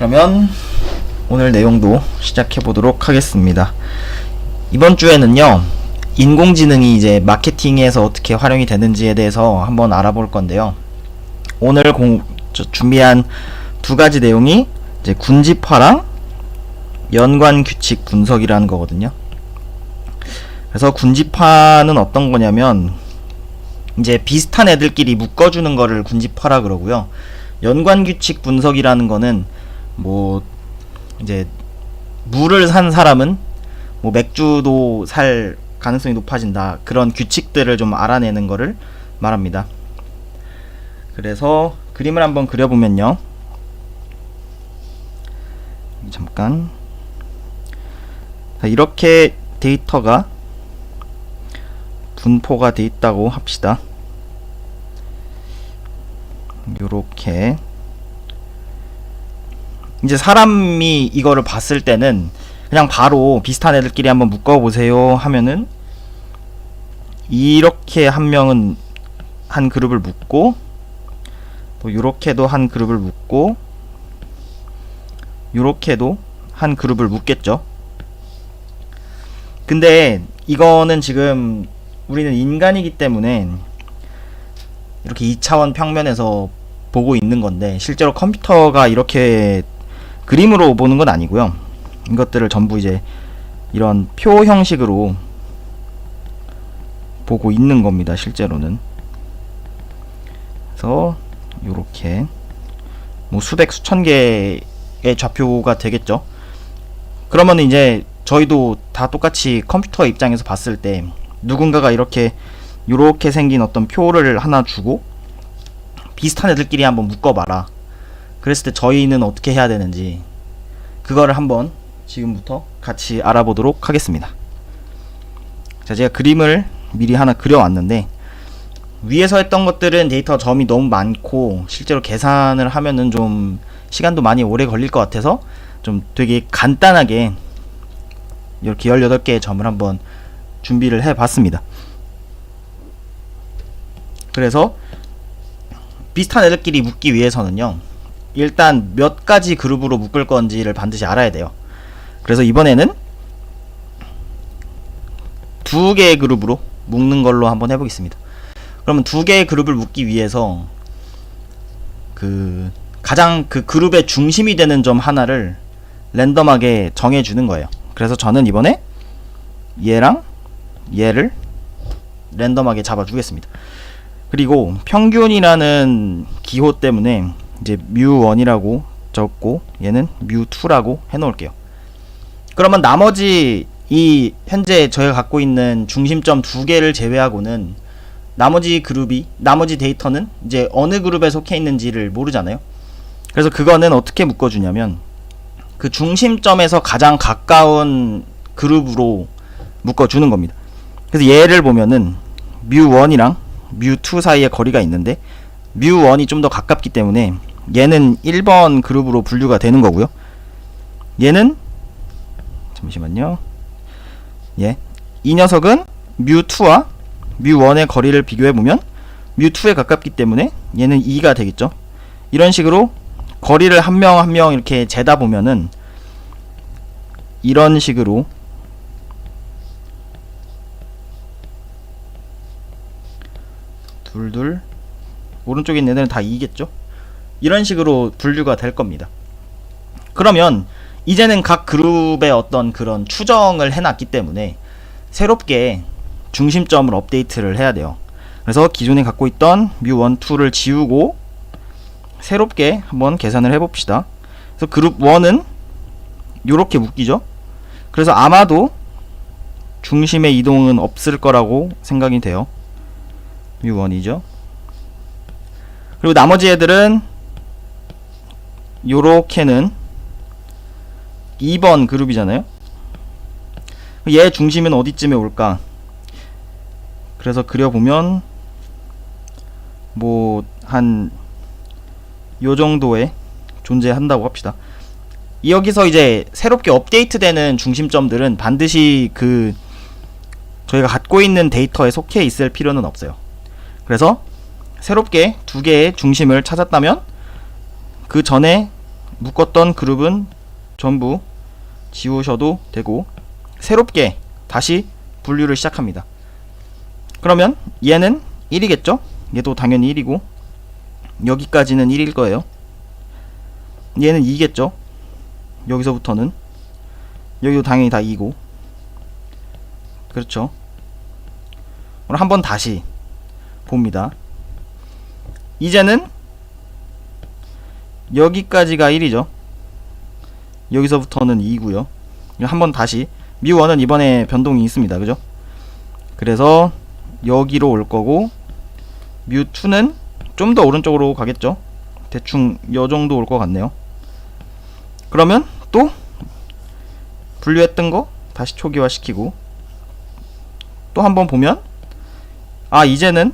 그러면 오늘 내용도 시작해 보도록 하겠습니다. 이번 주에는요, 인공지능이 이제 마케팅에서 어떻게 활용이 되는지에 대해서 한번 알아볼 건데요. 오늘 준비한 두 가지 내용이 이제 군집화랑 연관 규칙 분석이라는 거거든요. 그래서 군집화는 어떤 거냐면 이제 비슷한 애들끼리 묶어주는 거를 군집화라 그러고요. 연관 규칙 분석이라는 거는 뭐 이제 물을 산 사람은 뭐 맥주도 살 가능성이 높아진다, 그런 규칙들을 좀 알아내는 거를 말합니다. 그래서 그림을 한번 그려보면요, 잠깐, 이렇게 데이터가 분포가 돼 있다고 합시다. 요렇게 이제 사람이 이거를 봤을 때는 그냥 바로 비슷한 애들끼리 한번 묶어보세요 하면은 이렇게 한 명은 한 그룹을 묶고, 또 요렇게도 한 그룹을 묶고, 요렇게도 한 그룹을 묶겠죠. 근데 이거는 지금 우리는 인간이기 때문에 이렇게 2차원 평면에서 보고 있는 건데, 실제로 컴퓨터가 이렇게 그림으로 보는 건 아니고요. 이것들을 전부 이제 이런 표 형식으로 보고 있는 겁니다, 실제로는. 그래서 요렇게 뭐 수백 수천 개의 좌표가 되겠죠. 그러면 이제 저희도 다 똑같이 컴퓨터 입장에서 봤을 때 누군가가 이렇게 요렇게 생긴 어떤 표를 하나 주고 비슷한 애들끼리 한번 묶어봐라, 그랬을 때 저희는 어떻게 해야 되는지, 그거를 한번 지금부터 같이 알아보도록 하겠습니다. 자, 제가 그림을 미리 하나 그려왔는데, 위에서 했던 것들은 데이터 점이 너무 많고 실제로 계산을 하면은 좀 시간도 많이 오래 걸릴 것 같아서 좀 되게 간단하게 이렇게 18개의 점을 한번 준비를 해봤습니다. 그래서 비슷한 애들끼리 묶기 위해서는요, 일단 몇 가지 그룹으로 묶을 건지를 반드시 알아야 돼요. 그래서 이번에는 2개의 그룹으로 묶는 걸로 한번 해보겠습니다. 그러면 2개의 그룹을 묶기 위해서 가장 그 그룹의 중심이 되는 점 하나를 랜덤하게 정해주는 거예요. 그래서 저는 이번에 얘랑 얘를 랜덤하게 잡아주겠습니다. 그리고 평균이라는 기호 때문에 이제 뮤1이라고 적고 얘는 뮤2라고 해놓을게요. 그러면 나머지 이 현재 저희가 갖고 있는 중심점 2개를 제외하고는 나머지 데이터는 이제 어느 그룹에 속해 있는지를 모르잖아요. 그래서 그거는 어떻게 묶어주냐면 그 중심점에서 가장 가까운 그룹으로 묶어주는 겁니다. 그래서 얘를 보면은 뮤1이랑 뮤2 사이에 거리가 있는데 뮤1이 좀 더 가깝기 때문에 얘는 1번 그룹으로 분류가 되는 거고요. 얘는 잠시만요. 이 녀석은 뮤2와 뮤1의 거리를 비교해보면 뮤2에 가깝기 때문에 얘는 2가 되겠죠. 이런 식으로 거리를 한 명 한 명 이렇게 재다 보면은 이런 식으로 둘둘, 오른쪽에 있는 애들은 다 2겠죠. 이런 식으로 분류가 될 겁니다. 그러면 이제는 각 그룹의 어떤 그런 추정을 해놨기 때문에 새롭게 중심점을 업데이트를 해야 돼요. 그래서 기존에 갖고 있던 뮤1, 2를 지우고 새롭게 한번 계산을 해봅시다. 그래서 그룹 1은 요렇게 묶이죠. 그래서 아마도 중심의 이동은 없을 거라고 생각이 돼요. 뮤1이죠. 그리고 나머지 애들은 요렇게는 2번 그룹이잖아요. 얘 중심은 어디쯤에 올까? 그래서 그려보면 뭐 한 요정도에 존재한다고 합시다. 여기서 이제 새롭게 업데이트되는 중심점들은 반드시 저희가 갖고 있는 데이터에 속해 있을 필요는 없어요. 그래서 새롭게 2개의 중심을 찾았다면 그 전에 묶었던 그룹은 전부 지우셔도 되고 새롭게 다시 분류를 시작합니다. 그러면 얘는 1이겠죠? 얘도 당연히 1이고 여기까지는 1일 거예요. 얘는 2겠죠? 여기서부터는 여기도 당연히 다 2고 그렇죠? 그럼 한번 다시 봅니다. 이제는 여기까지가 1이죠. 여기서부터는 2고요. 한번 다시 뮤1은 이번에 변동이 있습니다. 그죠? 그래서 여기로 올 거고 뮤2는 좀 더 오른쪽으로 가겠죠. 대충 요정도 올 것 같네요. 그러면 또 분류했던 거 다시 초기화 시키고 또 한번 보면 이제는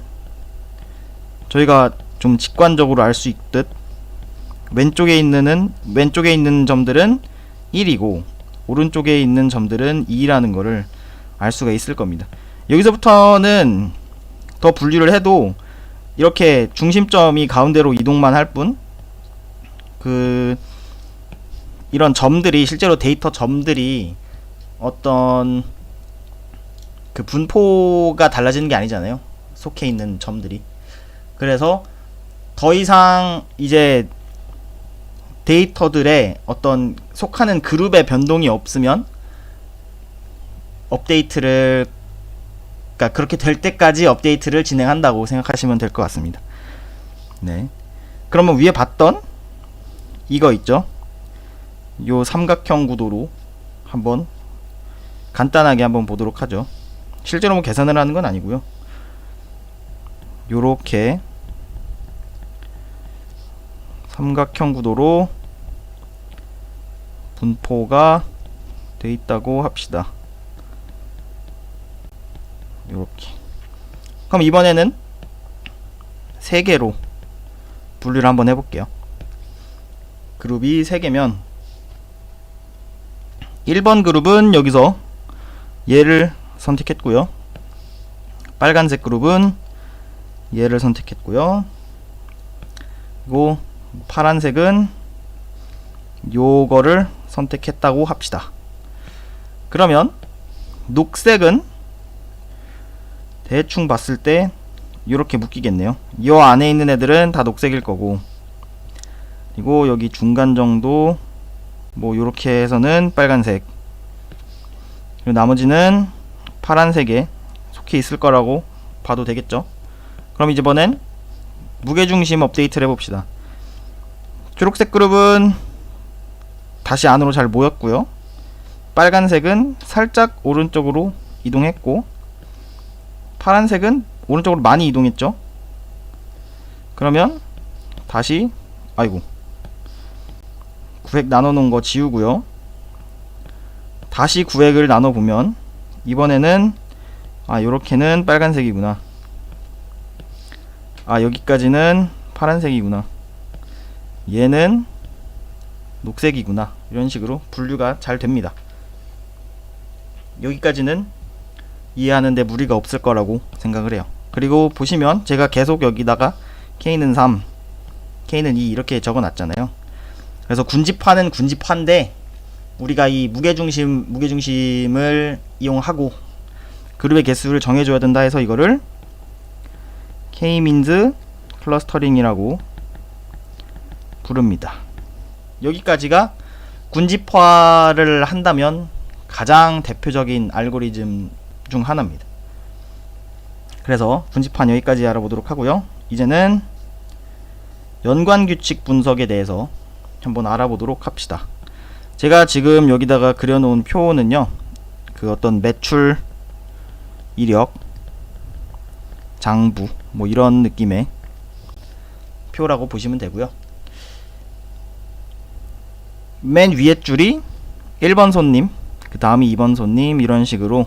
저희가 좀 직관적으로 알 수 있듯 왼쪽에 있는 점들은 1이고 오른쪽에 있는 점들은 2라는 거를 알 수가 있을 겁니다. 여기서부터는 더 분류를 해도 이렇게 중심점이 가운데로 이동만 할 뿐 이런 점들이 실제로 데이터 점들이 어떤 분포가 달라지는 게 아니잖아요. 속해 있는 점들이. 그래서 더 이상 이제 데이터들의 어떤 속하는 그룹의 변동이 없으면 업데이트를 그렇게 될 때까지 업데이트를 진행한다고 생각하시면 될 것 같습니다. 네. 그러면 위에 봤던 이거 있죠? 요 삼각형 구도로 한번 간단하게 한번 보도록 하죠. 실제로 뭐 계산을 하는 건 아니고요. 요렇게 삼각형 구도로 분포가 돼 있다고 합시다. 요렇게. 그럼 이번에는 3개로 분류를 한번 해볼게요. 그룹이 3개면 1번 그룹은 여기서 얘를 선택했고요. 빨간색 그룹은 얘를 선택했고요. 그리고 파란색은 요거를 선택했다고 합시다. 그러면 녹색은 대충 봤을 때 이렇게 묶이겠네요. 이 안에 있는 애들은 다 녹색일 거고 그리고 여기 중간 정도 뭐 요렇게 해서는 빨간색 그리고 나머지는 파란색에 속해 있을 거라고 봐도 되겠죠. 그럼 이번엔 무게중심 업데이트를 해봅시다. 초록색 그룹은 다시 안으로 잘 모였고요. 빨간색은 살짝 오른쪽으로 이동했고 파란색은 오른쪽으로 많이 이동했죠. 그러면 다시 구획 나눠놓은 거 지우고요. 다시 구획을 나눠보면 이번에는 요렇게는 빨간색이구나. 여기까지는 파란색이구나. 얘는 녹색이구나. 이런 식으로 분류가 잘 됩니다. 여기까지는 이해하는데 무리가 없을 거라고 생각을 해요. 그리고 보시면 제가 계속 여기다가 K는 3, K는 2 이렇게 적어놨잖아요. 그래서 군집화는 군집화인데 우리가 이 무게중심을 이용하고 그룹의 개수를 정해줘야 된다 해서 이거를 K-means 클러스터링이라고 부릅니다. 여기까지가 군집화를 한다면 가장 대표적인 알고리즘 중 하나입니다. 그래서 군집화는 여기까지 알아보도록 하고요. 이제는 연관규칙 분석에 대해서 한번 알아보도록 합시다. 제가 지금 여기다가 그려놓은 표는요, 어떤 매출 이력, 장부 뭐 이런 느낌의 표라고 보시면 되고요. 맨 위에 줄이 1번 손님, 그 다음이 2번 손님, 이런 식으로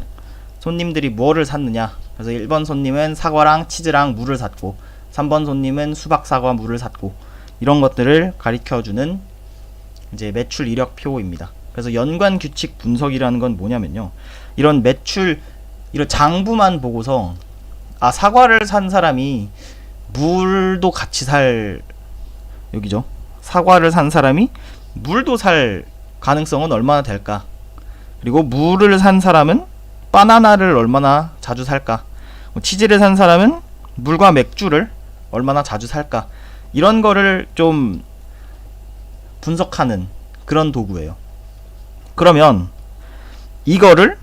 손님들이 뭐를 샀느냐. 그래서 1번 손님은 사과랑 치즈랑 물을 샀고 3번 손님은 수박, 사과, 물을 샀고 이런 것들을 가리켜주는 이제 매출 이력표입니다. 그래서 연관규칙 분석이라는 건 뭐냐면요, 이런 매출 이런 장부만 보고서 사과를 산 사람이 물도 같이 여기죠. 사과를 산 사람이 물도 살 가능성은 얼마나 될까? 그리고 물을 산 사람은 바나나를 얼마나 자주 살까? 치즈를 산 사람은 물과 맥주를 얼마나 자주 살까? 이런 거를 좀 분석하는 그런 도구예요. 그러면 이거를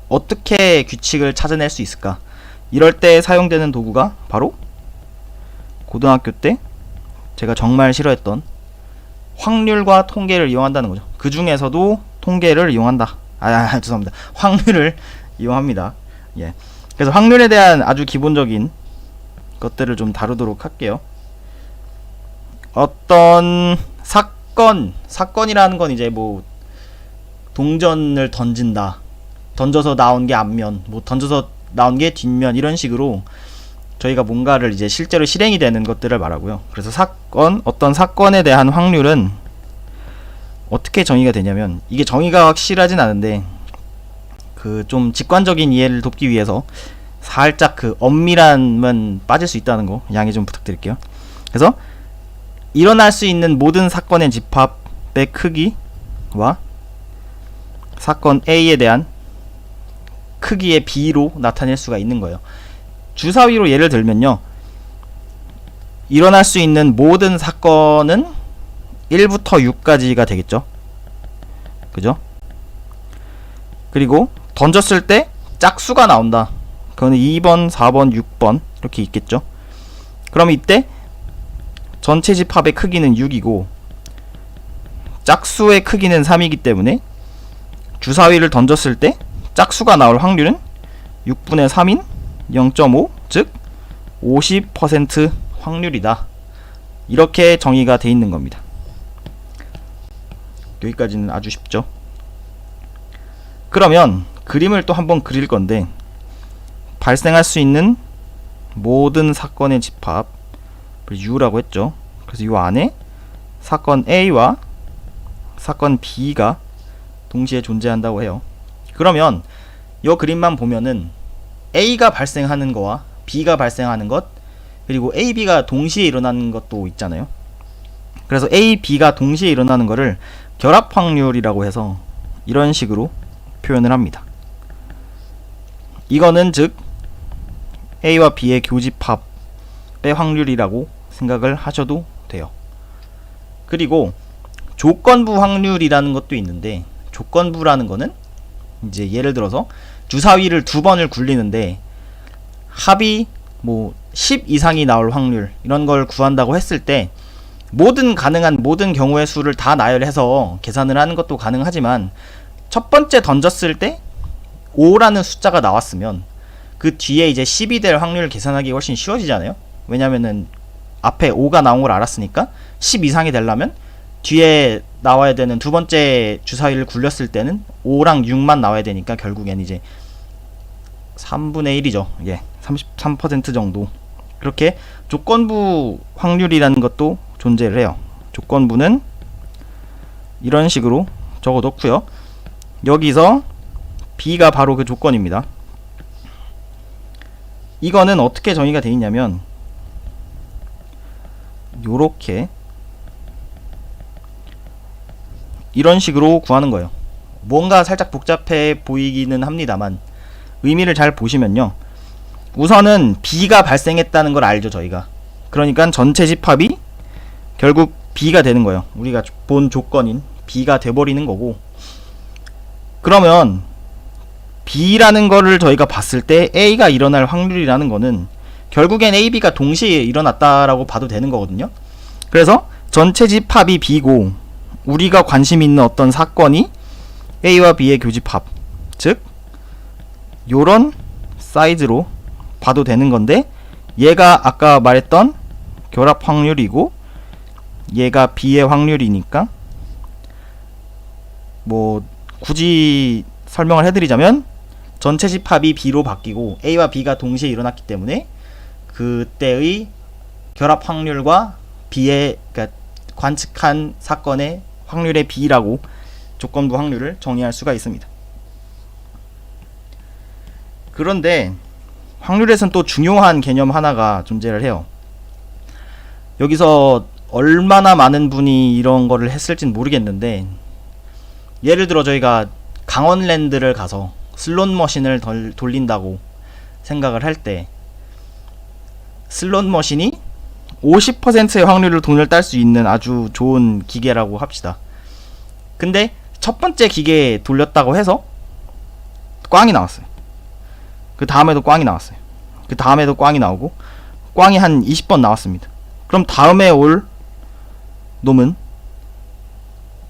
어떻게 규칙을 찾아낼 수 있을까? 이럴 때 사용되는 도구가 바로 고등학교 때 제가 정말 싫어했던 확률과 통계를 이용한다는 거죠. 그 중에서도 통계를 이용한다. 죄송합니다. 확률을 이용합니다. 예. 그래서 확률에 대한 아주 기본적인 것들을 좀 다루도록 할게요. 어떤 사건이라는 건 이제 뭐 동전을 던져서 나온 게 앞면, 뭐 던져서 나온 게 뒷면, 이런 식으로 저희가 뭔가를 이제 실제로 실행이 되는 것들을 말하고요. 그래서 어떤 사건에 대한 확률은 어떻게 정의가 되냐면, 이게 정의가 확실하진 않은데 그 좀 직관적인 이해를 돕기 위해서 살짝 그 엄밀함은 빠질 수 있다는 거 양해 좀 부탁드릴게요. 그래서 일어날 수 있는 모든 사건의 집합의 크기와 사건 A에 대한 크기의 비로 나타낼 수가 있는 거예요. 주사위로 예를 들면요, 일어날 수 있는 모든 사건은 1부터 6까지가 되겠죠. 그죠? 그리고 던졌을 때 짝수가 나온다. 그거는 2번, 4번, 6번 이렇게 있겠죠. 그럼 이때 전체 집합의 크기는 6이고 짝수의 크기는 3이기 때문에 주사위를 던졌을 때 짝수가 나올 확률은 6분의 3인 0.5, 즉 50% 확률이다. 이렇게 정의가 돼 있는 겁니다. 여기까지는 아주 쉽죠. 그러면 그림을 또 한번 그릴 건데, 발생할 수 있는 모든 사건의 집합을 U라고 했죠. 그래서 이 안에 사건 A와 사건 B가 동시에 존재한다고 해요. 그러면 이 그림만 보면은 A가 발생하는 거와 B가 발생하는 것, 그리고 A, B가 동시에 일어나는 것도 있잖아요. 그래서 A, B가 동시에 일어나는 거를 결합 확률이라고 해서 이런 식으로 표현을 합니다. 이거는 즉 A와 B의 교집합의 확률이라고 생각을 하셔도 돼요. 그리고 조건부 확률이라는 것도 있는데, 조건부라는 거는 이제 예를 들어서 주사위를 2번을 굴리는데 합이 뭐 10 이상이 나올 확률, 이런 걸 구한다고 했을 때 가능한 모든 경우의 수를 다 나열해서 계산을 하는 것도 가능하지만, 첫 번째 던졌을 때 5라는 숫자가 나왔으면 그 뒤에 이제 10이 될 확률을 계산하기 훨씬 쉬워지잖아요. 왜냐면은 앞에 5가 나온 걸 알았으니까 10 이상이 되려면 뒤에 나와야 되는 두 번째 주사위를 굴렸을 때는 5랑 6만 나와야 되니까 결국엔 이제 3분의 1이죠. 예, 33% 정도. 그렇게 조건부 확률이라는 것도 존재를 해요. 조건부는 이런 식으로 적어놓고요. 여기서 B가 바로 그 조건입니다. 이거는 어떻게 정의가 되어 있냐면 요렇게 이런 식으로 구하는 거예요. 뭔가 살짝 복잡해 보이기는 합니다만 의미를 잘 보시면요, 우선은 B가 발생했다는 걸 알죠, 저희가. 그러니까 전체 집합이 결국 B가 되는 거예요. 우리가 본 조건인 B가 돼버리는 거고, 그러면 B라는 거를 저희가 봤을 때 A가 일어날 확률이라는 거는 결국엔 A, B가 동시에 일어났다라고 봐도 되는 거거든요. 그래서 전체 집합이 B고 우리가 관심 있는 어떤 사건이 A와 B의 교집합, 즉 요런 사이즈로 봐도 되는 건데, 얘가 아까 말했던 결합 확률이고 얘가 B의 확률이니까 뭐 굳이 설명을 해드리자면 전체 집합이 B로 바뀌고 A와 B가 동시에 일어났기 때문에 그때의 결합 확률과 B의, 그러니까 관측한 사건의 확률의 B라고 조건부 확률을 정의할 수가 있습니다. 그런데 확률에서는 또 중요한 개념 하나가 존재를 해요. 여기서 얼마나 많은 분이 이런 거를 했을진 모르겠는데, 예를 들어 저희가 강원랜드를 가서 슬롯 머신을 돌린다고 생각을 할 때, 슬롯 머신이 50%의 확률로 돈을 딸 수 있는 아주 좋은 기계라고 합시다. 근데 첫 번째 기계 돌렸다고 해서 꽝이 나왔어요. 그 다음에도 꽝이 나왔어요. 그 다음에도 꽝이 나오고 꽝이 한 20번 나왔습니다. 그럼 다음에 올 놈은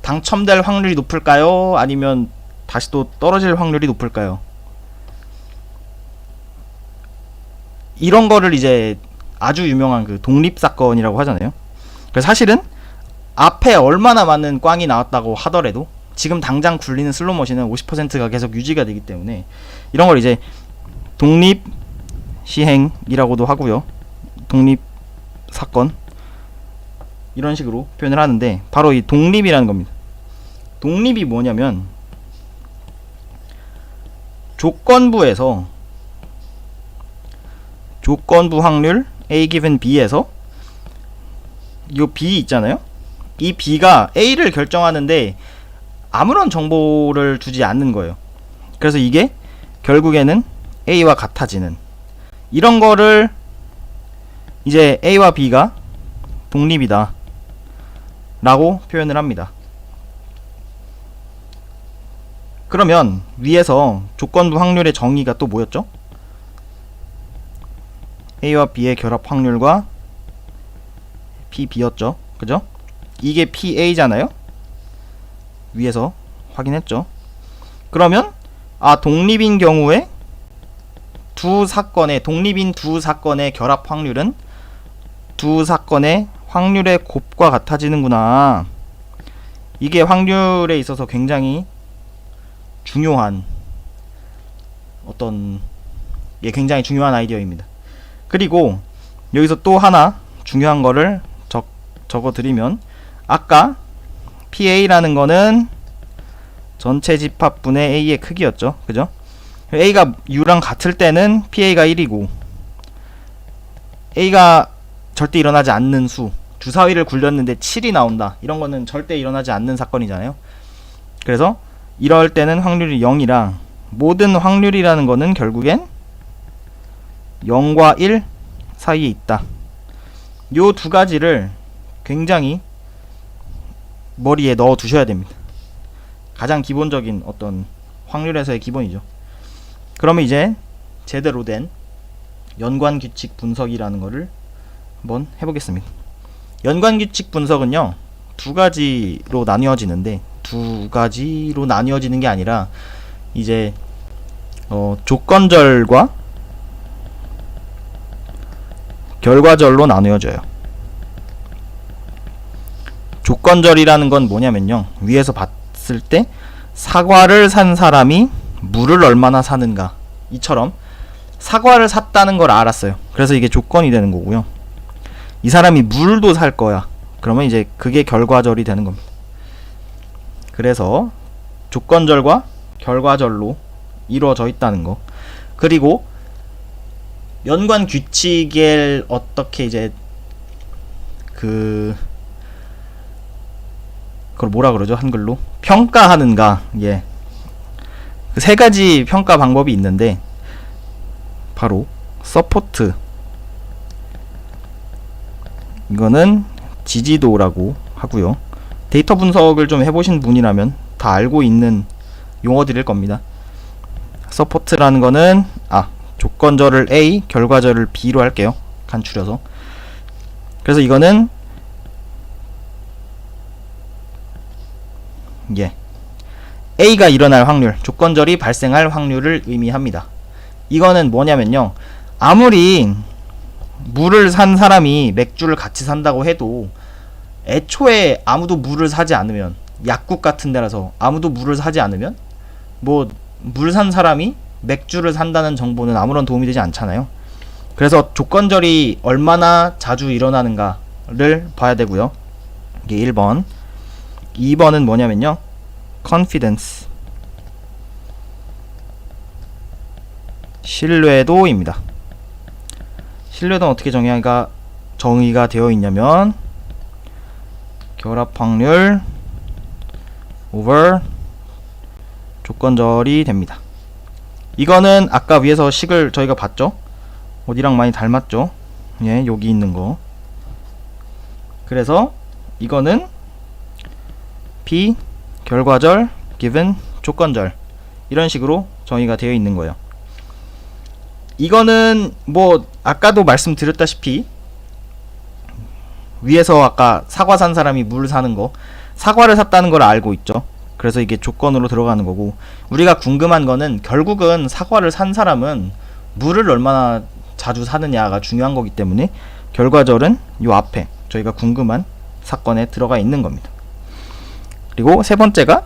당첨될 확률이 높을까요? 아니면 다시 또 떨어질 확률이 높을까요? 이런 거를 이제 아주 유명한 그 독립사건이라고 하잖아요. 그래서 사실은 앞에 얼마나 많은 꽝이 나왔다고 하더라도 지금 당장 굴리는 슬롯머신은 50%가 계속 유지가 되기 때문에 이런 걸 이제 독립시행이라고도 하고요. 독립사건 이런 식으로 표현을 하는데, 바로 이 독립이라는 겁니다. 독립이 뭐냐면 조건부에서 조건부 확률 A given B에서 이 B 있잖아요. 이 B가 A를 결정하는데 아무런 정보를 주지 않는 거예요. 그래서 이게 결국에는 A와 같아지는, 이런 거를 이제 A와 B가 독립이다 라고 표현을 합니다. 그러면 위에서 조건부 확률의 정의가 또 뭐였죠? A와 B의 결합 확률과 PB였죠. 그죠? 이게 PA잖아요? 위에서 확인했죠. 그러면 독립인 경우에 독립인 두 사건의 결합 확률은 두 사건의 확률의 곱과 같아지는구나. 이게 확률에 있어서 굉장히 중요한 굉장히 중요한 아이디어입니다. 그리고 여기서 또 하나 중요한 거를 적어드리면, 아까 PA라는 거는 전체 집합분의 A의 크기였죠. 그죠? A가 U랑 같을 때는 PA가 1이고, A가 절대 일어나지 않는 수, 주사위를 굴렸는데 7이 나온다, 이런 거는 절대 일어나지 않는 사건이잖아요. 그래서 이럴 때는 확률이 0이라, 모든 확률이라는 거는 결국엔 0과 1 사이에 있다. 요 두 가지를 굉장히 머리에 넣어 두셔야 됩니다. 가장 기본적인 어떤 확률에서의 기본이죠. 그러면 이제 제대로 된 연관규칙 분석이라는 거를 한번 해보겠습니다. 연관규칙 분석은요, 두 가지로 나뉘어지는데, 두 가지로 나뉘어지는 게 아니라 이제 조건절과 결과절로 나뉘어져요. 조건절이라는 건 뭐냐면요, 위에서 봤을 때 사과를 산 사람이 물을 얼마나 사는가, 이처럼 사과를 샀다는 걸 알았어요. 그래서 이게 조건이 되는 거고요. 이 사람이 물도 살 거야. 그러면 이제 그게 결과절이 되는 겁니다. 그래서 조건절과 결과절로 이루어져 있다는 거. 그리고 연관 규칙을 어떻게 이제 그걸 뭐라 그러죠? 한글로 평가하는가. 예. 그 세 가지 평가 방법이 있는데, 바로 서포트, 이거는 지지도라고 하고요. 데이터 분석을 좀 해보신 분이라면 다 알고 있는 용어들일 겁니다. 서포트라는 거는 조건절을 A, 결과절을 B로 할게요. 간추려서. 그래서 이거는 A가 일어날 확률, 조건절이 발생할 확률을 의미합니다. 이거는 뭐냐면요, 아무리 물을 산 사람이 맥주를 같이 산다고 해도 애초에 아무도 물을 사지 않으면, 약국 같은 데라서 아무도 물을 사지 않으면 뭐 물 산 사람이 맥주를 산다는 정보는 아무런 도움이 되지 않잖아요. 그래서 조건절이 얼마나 자주 일어나는가를 봐야 되고요. 이게 1번. 2번은 뭐냐면요, confidence, 신뢰도입니다. 신뢰도는 어떻게 정의가 되어 있냐면, 결합 확률 over 조건절이 됩니다. 이거는 아까 위에서 식을 저희가 봤죠? 어디랑 많이 닮았죠? 예, 여기 있는 거. 그래서 이거는 P 결과절 given 조건절 이런 식으로 정의가 되어 있는 거예요. 이거는 뭐 아까도 말씀드렸다시피 위에서 아까 사과 산 사람이 물 사는 거, 사과를 샀다는 걸 알고 있죠. 그래서 이게 조건으로 들어가는 거고, 우리가 궁금한 거는 결국은 사과를 산 사람은 물을 얼마나 자주 사느냐가 중요한 거기 때문에 결과절은 요 앞에 저희가 궁금한 사건에 들어가 있는 겁니다. 그리고 세 번째가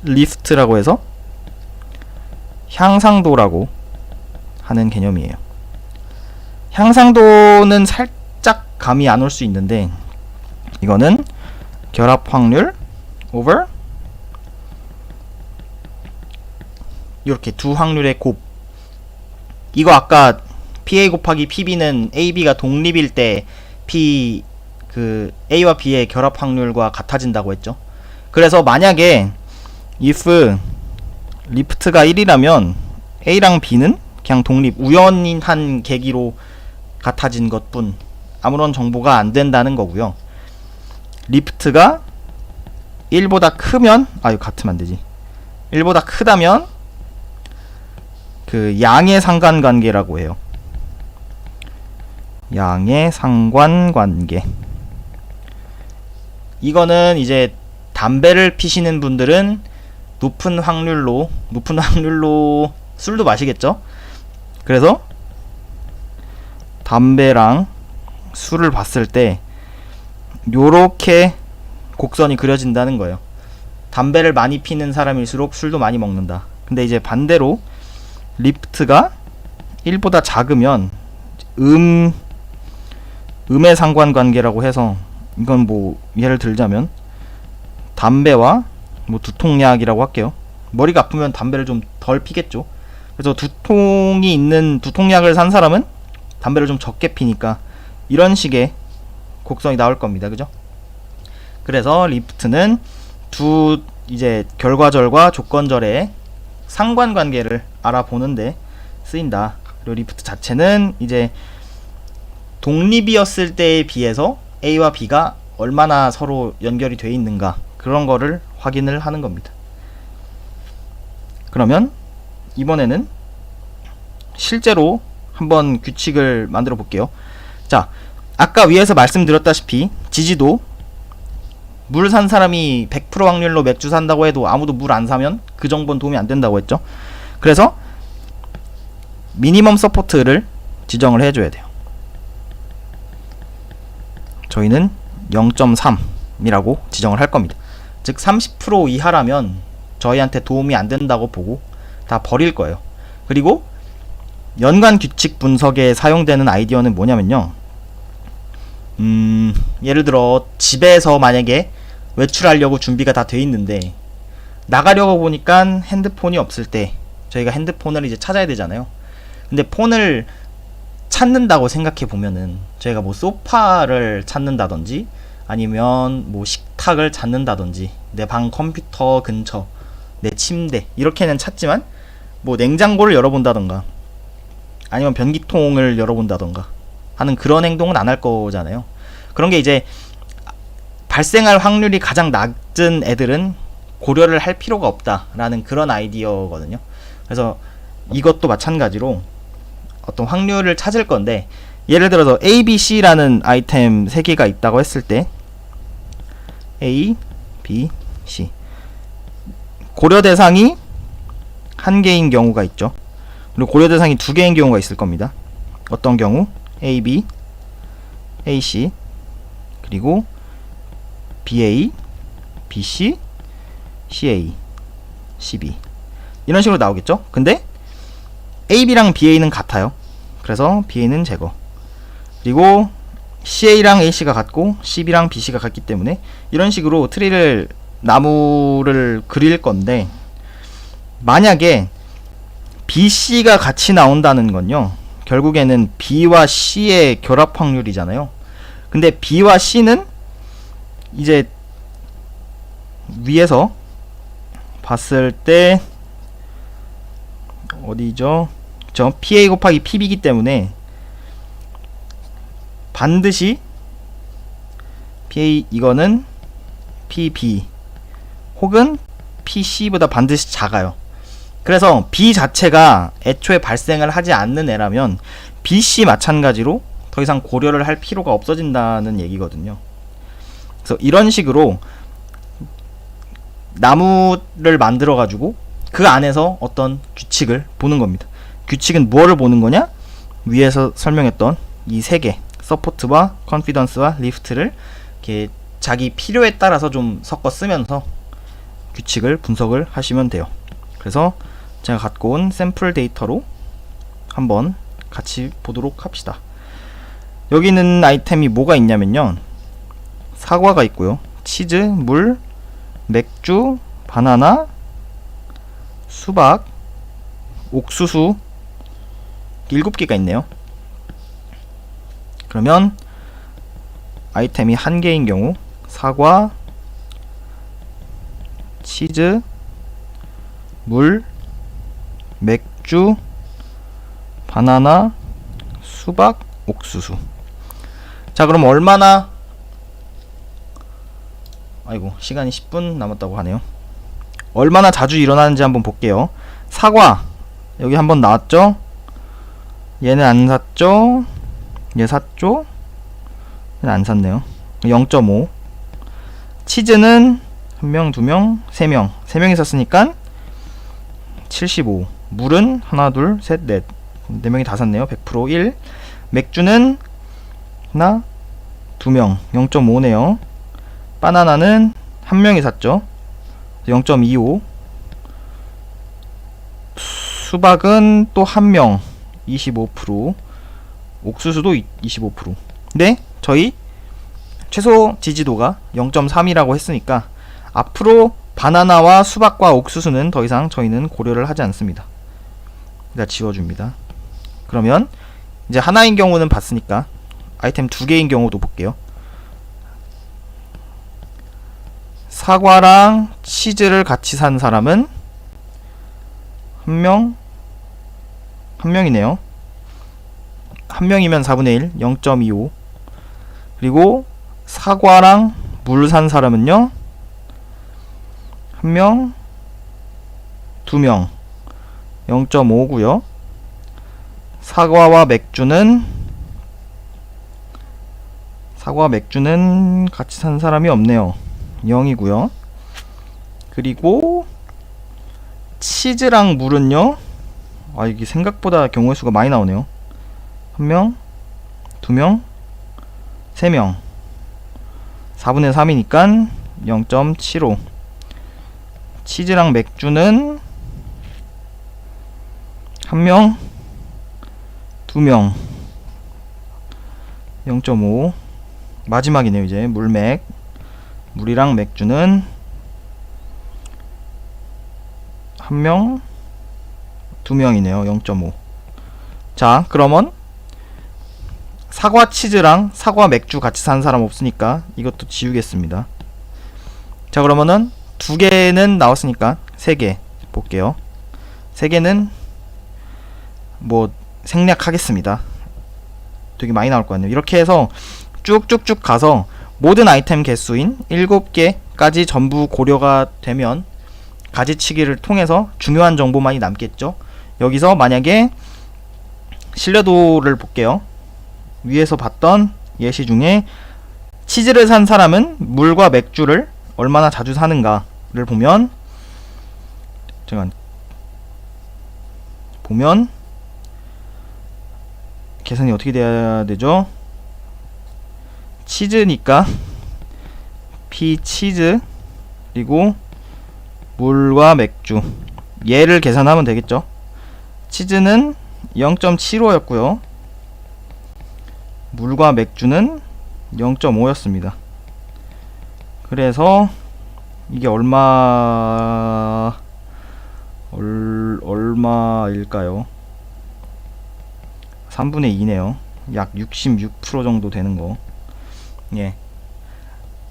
리스트라고 해서 향상도라고 하는 개념이에요. 향상도는 살짝 감이 안 올 수 있는데, 이거는 결합 확률 over 이렇게 두 확률의 곱. 이거 아까 PA 곱하기 PB는 AB가 독립일 때 P 그 A와 B의 결합 확률과 같아진다고 했죠. 그래서 만약에 if 리프트가 1이라면 A랑 B는 그냥 독립 우연한 계기로 같아진 것뿐 아무런 정보가 안 된다는 거고요. 리프트가 1보다 크면 같으면 안 되지. 1보다 크다면 그 양의 상관관계라고 해요. 양의 상관관계. 이거는 이제 담배를 피시는 분들은 높은 확률로 술도 마시겠죠? 그래서 담배랑 술을 봤을 때 요렇게 곡선이 그려진다는 거예요. 담배를 많이 피는 사람일수록 술도 많이 먹는다. 근데 이제 반대로 리프트가 1보다 작으면 음의 상관관계라고 해서, 이건 뭐 예를 들자면 담배와 뭐 두통약이라고 할게요. 머리가 아프면 담배를 좀 덜 피겠죠. 그래서 두통이 있는 두통약을 산 사람은 담배를 좀 적게 피니까 이런 식의 곡선이 나올 겁니다. 그죠? 그래서 리프트는 두 이제 결과절과 조건절의 상관관계를 알아보는데 쓰인다. 그리고 리프트 자체는 이제 독립이었을 때에 비해서 A와 B가 얼마나 서로 연결이 되어 있는가, 그런 거를 확인을 하는 겁니다. 그러면 이번에는 실제로 한번 규칙을 만들어 볼게요. 자, 아까 위에서 말씀드렸다시피 지지도 물 산 사람이 100% 확률로 맥주 산다고 해도 아무도 물 안 사면 그 정보는 도움이 안 된다고 했죠. 그래서 미니멈 서포트를 지정을 해줘야 돼요. 저희는 0.3이라고 지정을 할 겁니다. 즉 30% 이하라면 저희한테 도움이 안 된다고 보고 다 버릴 거예요. 그리고 연관 규칙 분석에 사용되는 아이디어는 뭐냐면요, 예를 들어 집에서 만약에 외출하려고 준비가 다 돼 있는데 나가려고 보니까 핸드폰이 없을 때 저희가 핸드폰을 이제 찾아야 되잖아요. 근데 폰을 찾는다고 생각해 보면은 저희가 뭐 소파를 찾는다든지 아니면 뭐 식탁을 찾는다든지 내 방 컴퓨터 근처, 내 침대 이렇게는 찾지만 뭐 냉장고를 열어본다던가 아니면 변기통을 열어본다던가 하는 그런 행동은 안 할 거잖아요. 그런 게 이제 발생할 확률이 가장 낮은 애들은 고려를 할 필요가 없다라는 그런 아이디어거든요. 그래서 이것도 마찬가지로 어떤 확률을 찾을 건데, 예를 들어서 A, B, C라는 아이템 3개가 있다고 했을 때 A, B, C 고려 대상이 1개인 경우가 있죠. 그리고 고려 대상이 2개인 경우가 있을 겁니다. 어떤 경우? A, B, A, C 그리고 B, A, B, C, C, A, C, B 이런 식으로 나오겠죠. 근데 A, B랑 B, A는 같아요. 그래서 B, A는 제거. 그리고 C, A랑 A, C가 같고 C, B랑 B, C가 같기 때문에 이런 식으로 트리를 나무를 그릴 건데, 만약에 B, C가 같이 나온다는 건요, 결국에는 B와 C의 결합 확률이잖아요. 근데 B와 C는 이제 위에서 봤을 때 어디죠? 저 PA 곱하기 PB이기 때문에 반드시 PA 이거는 PB 혹은 PC보다 반드시 작아요. 그래서 B 자체가 애초에 발생을 하지 않는 애라면 BC 마찬가지로 더 이상 고려를 할 필요가 없어진다는 얘기거든요. 그래서 이런 식으로 나무를 만들어 가지고 그 안에서 어떤 규칙을 보는 겁니다. 규칙은 무엇을 보는 거냐? 위에서 설명했던 이 세 개, 서포트와 컨피던스와 리프트를 이렇게 자기 필요에 따라서 좀 섞어 쓰면서 규칙을 분석을 하시면 돼요. 그래서 제가 갖고 온 샘플 데이터로 한번 같이 보도록 합시다. 여기 있는 아이템이 뭐가 있냐면요, 사과가 있고요, 치즈, 물, 맥주, 바나나, 수박, 옥수수 7개가 있네요. 그러면 아이템이 한 개인 경우 사과, 치즈, 물, 맥주, 바나나, 수박, 옥수수. 자, 그럼 얼마나, 아이고 시간이 10분 남았다고 하네요. 얼마나 자주 일어나는지 한번 볼게요. 사과 여기 한번 나왔죠? 얘는 안 샀죠? 얘 샀죠? 얘는 안 샀네요. 0.5. 치즈는 1명, 2명, 3명. 3명이 샀으니까 75. 물은 하나, 둘, 셋, 넷. 4명이 다 샀네요. 100% 1. 맥주는 하나, 2명. 0.5네요. 바나나는 1명이 샀죠. 0.25. 수박은 또 1명. 25%. 옥수수도 25%. 근데 저희 최소 지지도가 0.3이라고 했으니까 앞으로 바나나와 수박과 옥수수는 더 이상 저희는 고려를 하지 않습니다. 일단 지워줍니다. 그러면 이제 하나인 경우는 봤으니까 아이템 2개인 경우도 볼게요. 사과랑 치즈를 같이 산 사람은 한 명이네요. 한 명이면 4분의 1, 0.25. 그리고 사과랑 물 산 사람은요, 한 명, 2명, 0.5고요. 사과와 맥주는 같이 산 사람이 없네요. 0이고요. 그리고 치즈랑 물은요, 이게 생각보다 경우의 수가 많이 나오네요. 1명, 2명, 3명. 4분의 3이니까 0.75. 치즈랑 맥주는 1명, 2명, 0.5. 마지막이네요. 이제 물이랑 맥주는 1명, 2명이네요. 0.5. 자, 그러면 사과 치즈랑 사과 맥주 같이 산 사람 없으니까 이것도 지우겠습니다. 자, 그러면은 2개는 나왔으니까 3개 볼게요. 3개는 뭐 생략하겠습니다. 되게 많이 나올 것 같네요. 이렇게 해서 쭉쭉쭉 가서 모든 아이템 개수인 7개까지 전부 고려가 되면 가지치기를 통해서 중요한 정보만이 남겠죠. 여기서 만약에 신뢰도를 볼게요. 위에서 봤던 예시 중에 치즈를 산 사람은 물과 맥주를 얼마나 자주 사는가를 보면, 계산이 어떻게 돼야 되죠? 치즈니까 P치즈 그리고 물과 맥주, 얘를 계산하면 되겠죠. 치즈는 0.75였고요 물과 맥주는 0.5였습니다. 그래서 이게 얼마일까요? 3분의 2네요. 약 66% 정도 되는 거. 예.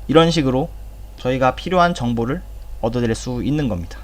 이런 식으로 저희가 필요한 정보를 얻어낼 수 있는 겁니다.